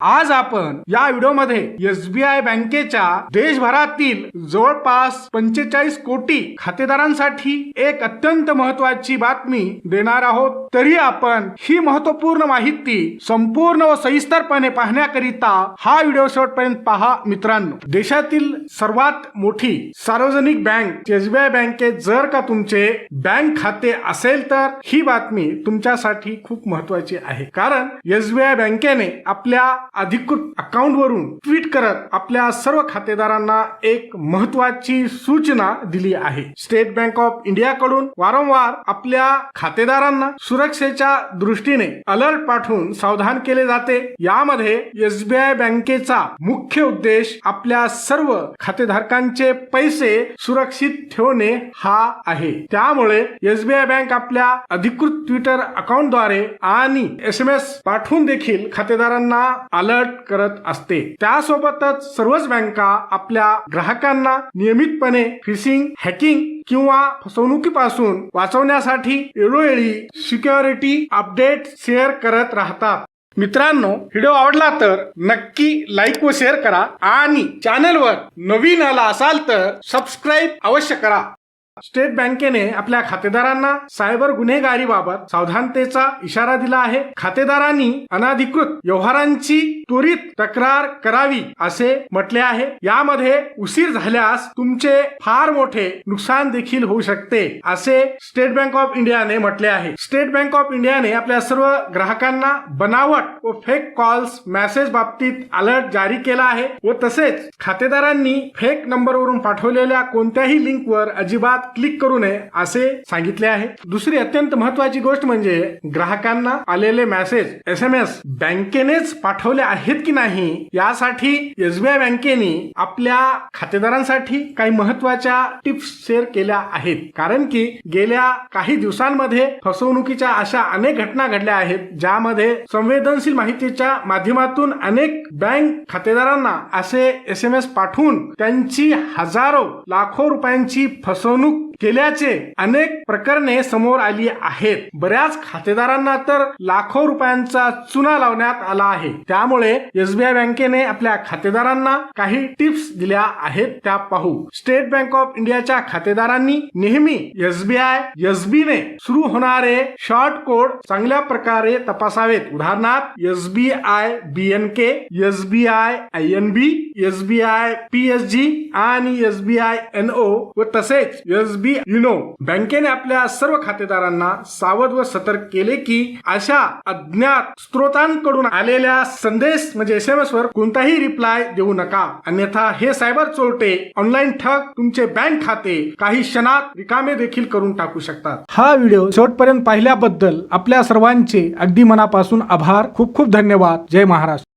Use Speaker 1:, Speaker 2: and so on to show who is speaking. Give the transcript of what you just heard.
Speaker 1: आज आपण या व्हिडिओमध्ये एसबीआय बँकेच्या देशभरातील जवळपास 45 कोटी खातेदारांसाठी एक अत्यंत महत्त्वाची बातमी देणार आहोत। तरी आपण ही महत्त्वपूर्ण माहिती संपूर्ण व सविस्तरपणे पाहण्याकरिता हा व्हिडिओ शेवटपर्यंत पहा मित्रांनो। देशातील सर्वात मोठी सार्वजनिक बँक एसबीआय बँकेत जर का तुमचे बँक खाते असेल तर ही बातमी तुमच्यासाठी खूप महत्त्वाची आहे। कारण एसबीआय बँकेने आपल्या अधिकृत अकाउंट वरून ट्वीट करत आपल्या सर्व खातेदारांना एक महत्त्वाची सूचना दिली आहे। स्टेट बँक ऑफ इंडिया कडून वारंवार आपल्या खातेदारांना सुरक्षेच्या दृष्टीने अलर्ट पाठवून सावधान केले जाते। यामध्ये एसबीआय बँकेचा मुख्य उद्देश आपल्या सर्व खातेधारकांचे पैसे सुरक्षित ठेवणे हा आहे। त्यामुळे एसबीआय बँक आपल्या अधिकृत ट्विटर अकाउंटद्वारे आणि SMS पाठवून देखील खातेदारांना अलर्ट करत असते। त्यासोबतच सर्वच बँका आपल्या ग्राहकांना नियमितपणे फिशिंग, हॅकिंग किंवा फसवणुकीपासून वाचवण्यासाठी वेळोवेळी सिक्युरिटी अपडेट शेअर करत राहतात। मित्रांनो, व्हिडिओ आवडला तर नक्की लाईक व शेअर करा आणि चॅनलवर नवीन आला असाल तर सबस्क्राईब अवश्य करा। स्टेट बँकेने आपल्या खातेदारांना सायबर गुन्हेगारीबाबत सावधानतेचा इशारा दिला आहे। खातेदारांनी अनधिकृत व्यवहारांची त्वरित तक्रार करावी असे म्हटले आहे। यामध्ये उशीर झाल्यास तुमचे फार मोठे नुकसान देखील होऊ शकते असे स्टेट बँक ऑफ इंडियाने म्हटले आहे। स्टेट बँक ऑफ इंडियाने आपल्या सर्व ग्राहकांना बनावट व फेक कॉल्स मेसेज बाबतीत अलर्ट जारी केला आहे व तसेच खातेदारांनी फेक नंबरवरून पाठवलेल्या कोणत्याही लिंकवर अजिबात क्लिक करू नये असे सांगितले आहे। दुसरी अत्यंत महत्त्वाची गोष्ट म्हणजे ग्राहकांना आलेले मेसेज SMS बँकेनेच पाठवले आहेत की नाही यासाठी एसबीआय बँकेने आपल्या खातेदारांसाठी काही महत्त्वाच्या टिप्स शेअर केल्या आहेत। कारण की गेल्या काही दिवसांमध्ये फसवणुकीच्या अशा अनेक घटना घडल्या आहेत ज्यामध्ये संवेदनशील माहितीच्या माध्यमातून अनेक बँक खातेदारांना असे SMS पाठवून त्यांची हजारो लाखो रुपयांची फसवणूक केल्याचे अनेक प्रकरणे समोर आली आहेत। बऱ्याच खातेदारांना तर लाखो रुपयांचा चुना लावण्यात आला आहे। त्यामुळे एसबीआय बँकेने आपल्या खातेदारांना काही टिप्स दिल्या आहेत त्या पाहू। स्टेट बँक ऑफ इंडियाच्या खातेदारांनी नेहमी SB ने सुरू होणारे शॉर्ट कोड चांगल्या प्रकारे तपासावेत। उदाहरणार्थ SBI BNK, SBI INB, SBI PSG आणि SBI NO व तसेच SBI युनो। बँकेने आपल्या सर्व खातेदारांना सावध व सतर्क केले की अशा अज्ञात स्त्रोतांकडून आलेल्या संदेश म्हणजे SMS वर कोणताही रिप्लाय देऊ नका, अन्यथा हे सायबर चोरटे ऑनलाईन ठग तुमचे बँक खाते काही क्षणात रिकामे देखील करून टाकू शकतात। हा व्हिडिओ शेवटपर्यंत पाहिल्याबद्दल आपल्या सर्वांचे अगदी मनापासून आभार। खूप खूप धन्यवाद। जय महाराष्ट्र।